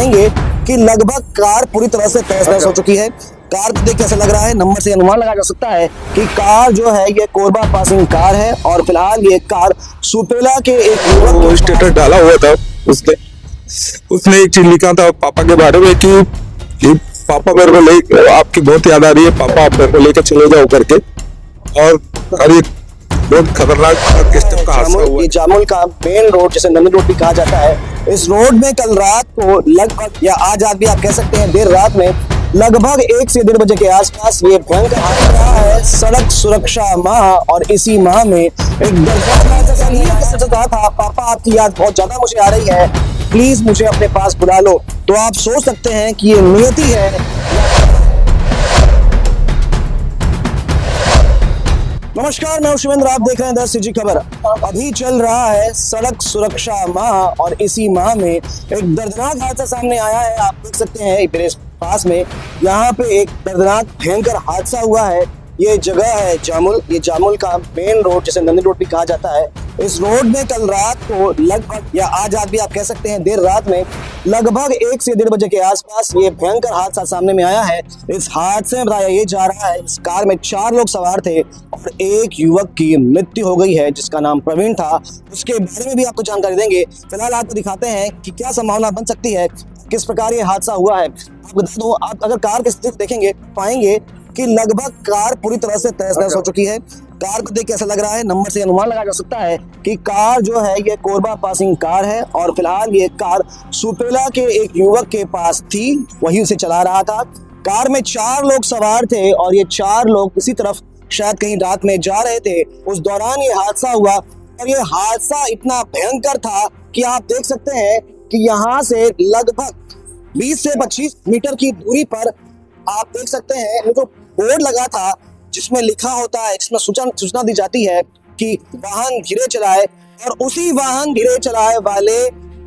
पाएंगे कि लगभग कार पूरी तरह से तहस नहस हो चुकी है। कार को देख कैसा लग रहा है, नंबर से अनुमान लगाया जा सकता है कि कार जो है ये कोरबा पासिंग कार है और फिलहाल ये कार सुपेला के एक युवक वो स्टेटस डाला हुआ था उसने एक चीज लिखा था पापा के बारे में कि पापा मेरे को ले, आपकी बहुत याद आ रही है पापा, आप मेरे को लेकर चले जाओ करके। और ये बहुत खतरनाक किस्म का हादसा हुआ। ये जामुल का मेन रोड जिसे नंदी रोड भी कहा जाता है, इस रोड में कल रात को लगभग या आज भी आप कह सकते हैं देर रात में लगभग 1 से 1.5 बजे के आसपास ये भयंकर हादसा रहा है। सड़क सुरक्षा माह और इसी माह में एक दर्दनाक था। पापा आपकी याद बहुत ज्यादा मुझे आ रही है, प्लीज मुझे अपने पास बुला लो। तो आप सोच सकते हैं कि ये नियति है। नमस्कार, मैं शिवेंद्र, आप देख रहे हैं 10 CG खबर। अभी चल रहा है सड़क सुरक्षा माह और इसी माह में एक दर्दनाक हादसा सामने आया है। आप देख सकते हैं मेरे पास में यहाँ पे एक दर्दनाक भयंकर हादसा हुआ है। ये जगह है जामुल, ये जामुल का मेन रोड जिसे नंदी रोड भी कहा जाता है। इस रोड में कल रात को लगभग या आज भी आप कह सकते हैं देर रात में लगभग 1 से 1.5 बजे के आसपास ये भयंकर हादसा सामने में आया है। इस हादसे में बताया ये जा रहा है इस कार में 4 लोग सवार थे और एक युवक की मृत्यु हो गई है जिसका नाम प्रवीण था। उसके बारे में भी आपको जानकारी देंगे। फिलहाल आपको दिखाते हैं कि क्या संभावना बन सकती है, किस प्रकार ये हादसा हुआ है। आपको बता दूं, आप अगर कार की स्थिति देखेंगे पाएंगे कि लगभग कार पूरी तरह से तहस नहस हो चुकी है। कार को देख कैसा लग रहा है, नंबर से अनुमान लगाया जा सकता है कि कार जो है ये कोरबा पासिंग कार है और फिलहाल ये कार सुपेला के एक युवक के पास थी, वही उसे चला रहा था। कार में 4 लोग सवार थे और ये 4 लोग किसी तरफ शायद कहीं रात में जा रहे थे। उस दौरान ये हादसा हुआ और ये हादसा इतना भयंकर था कि आप देख सकते हैं कि यहाँ से लगभग 20 से 25 मीटर की दूरी पर आप देख सकते हैं वो जो बोर्ड लगा था जिसमें लिखा होता है, जिसमें सूचना दी जाती है कि वाहन धीरे चलाए, और उसी वाहन धीरे चलाए वाले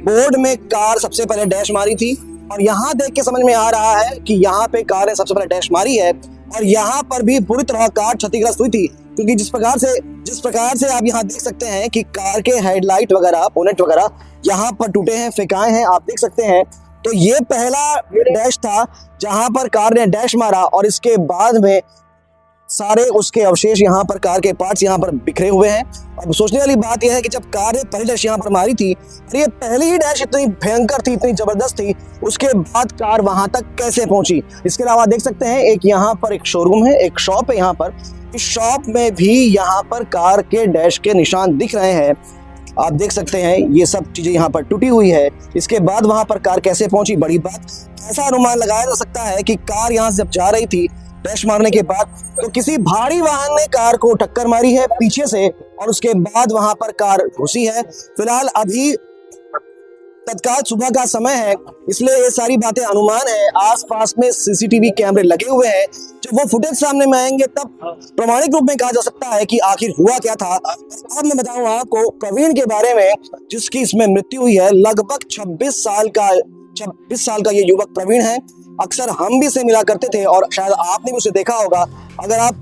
बोर्ड में कार सबसे पहले डैश मारी थी। और यहाँ देख के समझ में आ रहा है कि यहाँ पे कार ने सबसे पहले डैश मारी है और यहाँ पर भी बुरी तरह कार क्षतिग्रस्त हुई थी, क्योंकि जिस प्रकार से आप यहाँ देख सकते हैं कि कार के हेडलाइट वगैरह, बोनेट वगैरह यहाँ पर टूटे हैं, फेंकाए हैं, आप देख सकते हैं। तो ये पहला डैश था जहां पर कार ने डैश मारा और इसके बाद में सारे उसके अवशेष यहाँ पर, कार के पार्ट्स यहाँ पर बिखरे हुए हैं। अब सोचने वाली बात यह है कि जब कार ने पहली डैश यहाँ पर मारी थी और ये पहली ही डैश इतनी भयंकर थी, इतनी जबरदस्त थी, उसके बाद कार वहां तक कैसे पहुंची। इसके अलावा देख सकते हैं एक यहाँ पर एक शोरूम है, एक शॉप है यहाँ पर। इस शॉप में भी यहाँ पर कार के डैश के निशान दिख रहे हैं। आप देख सकते हैं ये सब चीजें यहाँ पर टूटी हुई है। इसके बाद वहां पर कार कैसे पहुंची, बड़ी बात। ऐसा अनुमान लगाया जा सकता है कि कार यहाँ से जब जा रही थी डैश मारने के बाद तो किसी भारी वाहन ने कार को टक्कर मारी है पीछे से और उसके बाद वहां पर कार घुसी है। फिलहाल अभी तत्काल सुबह का समय है, इसलिए ये सारी बातें अनुमान है। आसपास में CCTV कैमरे लगे हुए हैं, जब वो फुटेज सामने में आएंगे तब प्रमाणिक रूप में कहा जा सकता है कि आखिर हुआ क्या था। अब मैं बताऊं आपको प्रवीण के बारे में, जिसकी इसमें मृत्यु हुई है। लगभग 26 साल का ये युवक प्रवीण है। अक्सर हम भी इसे मिला करते थे और शायद आपने भी उसे देखा होगा। अगर आप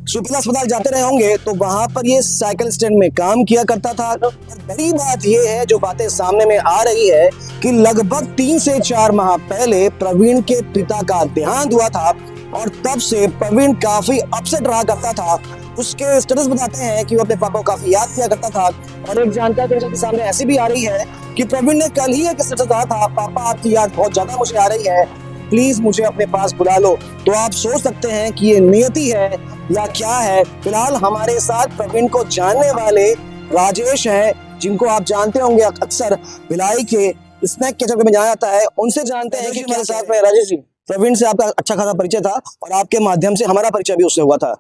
सुपेला अस्पताल जाते रहे होंगे तो वहां पर ये साइकिल स्टैंड में काम किया करता था। बड़ी बात ये है, जो बातें सामने में आ रही है कि लगभग 3 से 4 माह पहले प्रवीण के पिता का देहांत हुआ था और तब से प्रवीण काफी अपसेट रहा करता था। उसके स्टेटस बताते हैं कि वो अपने पापा को काफी याद किया करता था। और एक जानकारी के सामने ऐसी भी आ रही है कि प्रवीण ने कल ही एक स्टेटस कहा था, पापा आपकी याद बहुत ज्यादा मुझे आ रही है, प्लीज मुझे अपने पास बुला लो। तो आप सोच सकते हैं कि ये नियति है या क्या है। फिलहाल हमारे साथ प्रवीण को जानने वाले राजेश हैं, जिनको आप जानते होंगे अक्सर भिलाई के स्नैक केचप में जाना जाता है, उनसे जानते हैं कि हमारे साथ में राजेश जी। प्रवीण से आपका अच्छा खासा परिचय था और आपके माध्यम से हमारा परिचय भी उससे हुआ था।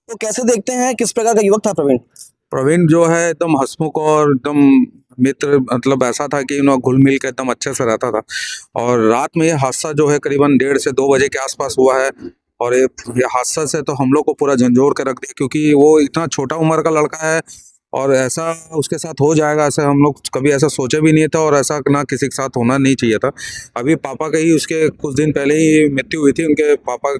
तो कैसे देखते हैं, किस प्रकार का युवक था प्रवीण? प्रवीण जो है एकदम हंसमुख और एकदम मित्र, मतलब ऐसा था कि घुल मिल के एकदम अच्छे से रहता था। और रात में ये हादसा जो है करीबन 1:30 से 2 बजे के आसपास हुआ है। और ये हादसा से तो हम लोग को पूरा झंझोड़ के रख दिया, क्योंकि वो इतना छोटा उम्र का लड़का है और ऐसा उसके साथ हो जाएगा ऐसे हम लोग कभी ऐसा सोचे भी नहीं था, और ऐसा ना किसी के साथ होना नहीं चाहिए था। अभी पापा का ही उसके कुछ दिन पहले ही मृत्यु हुई थी। उनके पापा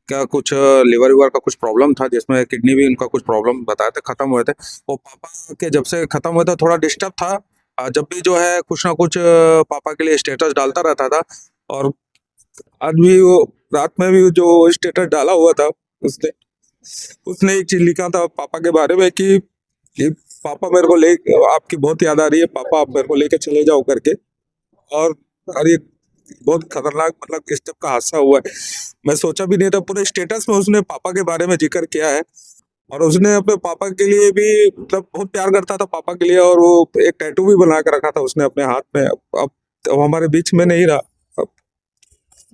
का कुछ लिवर विवर का कुछ प्रॉब्लम था, जिसमें किडनी भी उनका कुछ प्रॉब्लम बताए थे, खत्म हुए थे। वो पापा के जब से खत्म हुए थे थोड़ा डिस्टर्ब था, जब भी जो है कुछ ना कुछ पापा के लिए स्टेटस डालता रहता था। और आज भी वो रात में भी जो स्टेटस डाला हुआ था उसने उसने एक चीज लिखा था पापा के बारे में कि पापा मेरे को ले आपकी बहुत याद आ रही है, पापा आप मेरे को लेके चले जाओ करके। और ये बहुत खतरनाक मतलब इस टाइप का हादसा हुआ है। मैं सोचा भी नहीं था, पूरे स्टेटस में उसने पापा के बारे में जिक्र किया है। और उसने अपने पापा के लिए भी मतलब बहुत प्यार करता था पापा के लिए, और वो एक टैटू भी बना के रखा था उसने अपने हाथ में। अब हमारे बीच में नहीं रहा।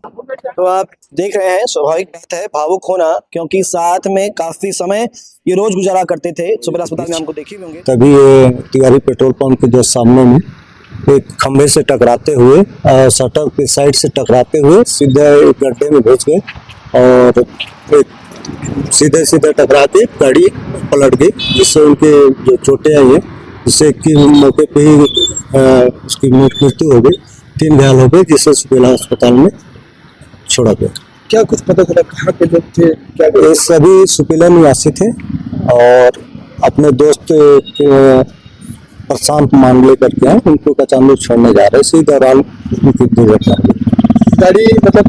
तो आप देख रहे हैं, स्वाभाविक बात है भावुक होना, क्योंकि साथ में काफी समय ये रोज गुजारा करते थे। सुबह अस्पताल में हमको देखे भी होंगे। तभी ये तिवारी पेट्रोल पंप के जस्ट सामने में एक खंभे से टकराते हुए शटर के साइड से टकराते हुए सीधे एक गड्ढे में घुस गए और एक सीधे सीधे टकरा के गाड़ी पलट गई, जिससे उनके जो चोटें आई हैं, जिससे कि मौके पे ही उसकी मृत्यु हो गई। 3 घायल हो गए, जिसे सुपेला अस्पताल में छोड़ा गया। क्या कुछ पता चला कहाँ के लोग थे? क्या ये सभी सुपेला निवासी थे और अपने दोस्त प्रशांत मांगले करके हैं, उनको कचालू छोड़ने जा रहे, इसी दौरान उनकी दुर्घटना हुई। गाड़ी मतलब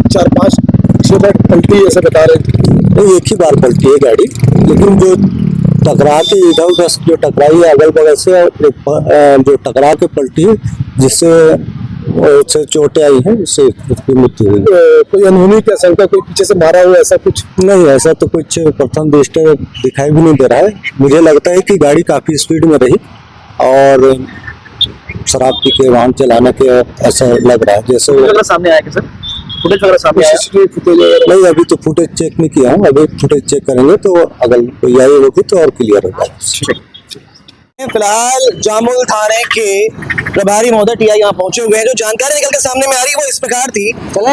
4-5-6 बार पलटी ऐसा बता रहे थे। नहीं, एक ही बार पलटी है गाड़ी, लेकिन जो टकरा के इधर उधर जो टकराई है अगल बगल से, और जो टकरा के पलटी है जिससे उससे चोटें आई हैं, उससे उसकी मृत्यु हुई। कोई अनहोनी की आशंका, कोई पीछे से मारा हुआ ऐसा कुछ? नहीं, ऐसा तो कुछ प्रथम दृष्टि दिखाई भी नहीं दे रहा है। मुझे लगता है कि गाड़ी काफी स्पीड में रही और शराब पी के वाहन चलाने के ऐसा लग रहा है। जैसे वो सामने आया सर, फुटेज वगैरह सामने आया? नहीं, अभी तो फुटेज चेक नहीं किया हूँ, अभी फुटेज चेक करेंगे तो अगर कोई आई होगी तो और क्लियर होगा। फिलहाल जामुल थाने के प्रभारी महोदय टीआई यहाँ पहुंचे हुए हैं। जो जानकारी निकल के सामने में आ रही है वो इस प्रकार थी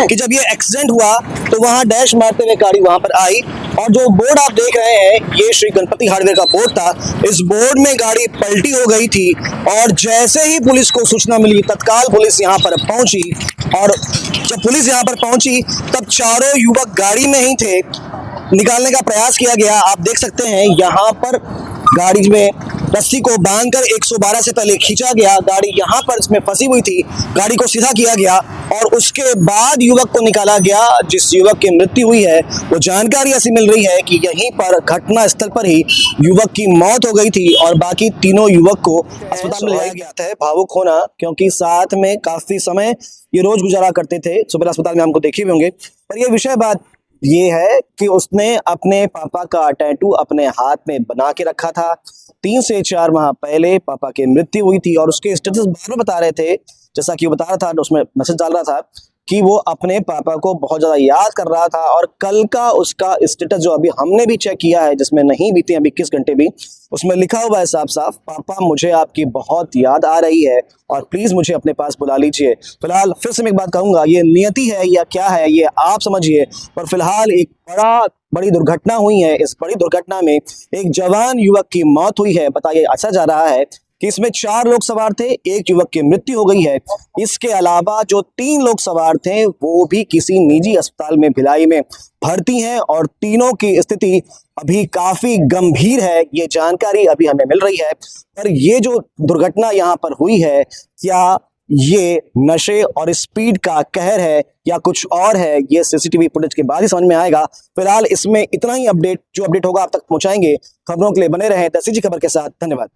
कि जब ये एक्सीडेंट हुआ तो वहां डैश मारते हुए गाड़ी वहां पर आई, और जो बोर्ड आप देख रहे हैं ये श्री गणपति हार्डवेयर का बोर्ड था। इस बोर्ड में गाड़ी पलटी हो गई थी, और जैसे ही पुलिस को सूचना मिली तत्काल पुलिस यहाँ पर पहुंची, और जब पुलिस यहाँ पर पहुंची तब चारों युवक गाड़ी में ही थे। निकालने का प्रयास किया गया। आप देख सकते हैं यहाँ पर गाड़ी में रस्सी को बांधकर 112 से पहले खींचा गया, गाड़ी यहाँ पर इसमें फंसी हुई थी, गाड़ी को सीधा किया गया और उसके बाद युवक को निकाला गया। जिस युवक की मृत्यु हुई है वो जानकारी ऐसी मिल रही है कि यहीं पर घटना स्थल पर ही युवक की मौत हो गई थी और बाकी तीनों युवक को अस्पताल में ले जाया गया है। भावुक होना, क्योंकि साथ में काफी समय ये रोज गुजारा करते थे। सुबह अस्पताल में हमको देखे भी होंगे। पर यह विषय बात ये है कि उसने अपने पापा का टैटू अपने हाथ में बना के रखा था। 3 से 4 माह पहले पापा की मृत्यु हुई थी और उसके स्टेटस बार बार बता रहे थे, जैसा कि वो बता रहा था, उसमें मैसेज डाल रहा था कि वो अपने पापा को बहुत ज़्यादा याद कर रहा था। और कल का उसका स्टेटस जो अभी हमने भी चेक किया है, जिसमें नहीं बीते अभी 21 घंटे भी, उसमें लिखा हुआ है साफ साफ, पापा मुझे आपकी बहुत याद आ रही है और प्लीज़ मुझे अपने पास बुला लीजिए। फिलहाल फिर से मैं एक बात कहूँगा, ये नियति है या क्या है ये आप समझिए, पर फिलहाल एक बड़ी दुर्घटना हुई है। इस बड़ी दुर्घटना में एक जवान युवक की मौत हुई है। बताइए, ऐसा जा रहा है कि इसमें 4 लोग सवार थे, एक युवक की मृत्यु हो गई है। इसके अलावा जो 3 लोग सवार थे वो भी किसी निजी अस्पताल में भिलाई में भर्ती हैं और तीनों की स्थिति अभी काफी गंभीर है। ये जानकारी अभी हमें मिल रही है। पर ये जो दुर्घटना यहाँ पर हुई है, क्या ये नशे और स्पीड का कहर है या कुछ और है, ये सीसीटीवी फुटेज के बाद ही समझ में आएगा। फिलहाल इसमें इतना ही अपडेट, जो अपडेट होगा आप तक पहुंचाएंगे। खबरों के लिए बने रहें द सिटी खबर के साथ। धन्यवाद।